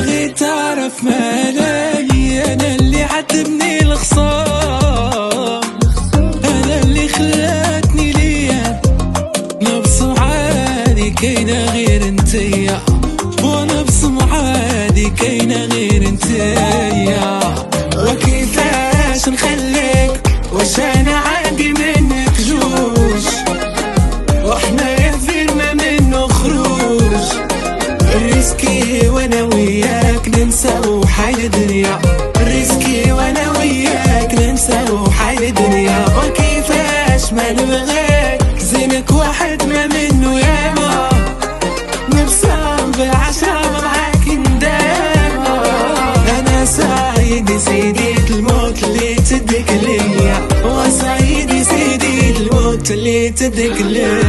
باغي تعرف مالي، انا اللي عذبني الخصام، انا اللي خلاتني ليا نبصم عادي كاينه غير انتيا، ونبصم عادي كاينه غير انتيا. وكيفاش نخليك واش انا عندي منك جوج، وحنايا فين ما منو خروج، الريسكي وانا وياك ننساو حال الدنيا، الريسكي وانا وياك ننساو حال الدنيا. وكيفاش ما نبغيك زينك واحد ما منو ياما، نبسم بالعشرة معاك نداما. انا سعيد سيدي الموت اللي تدك ليا، وسعيد سيدي الموت اللي تدك ليا.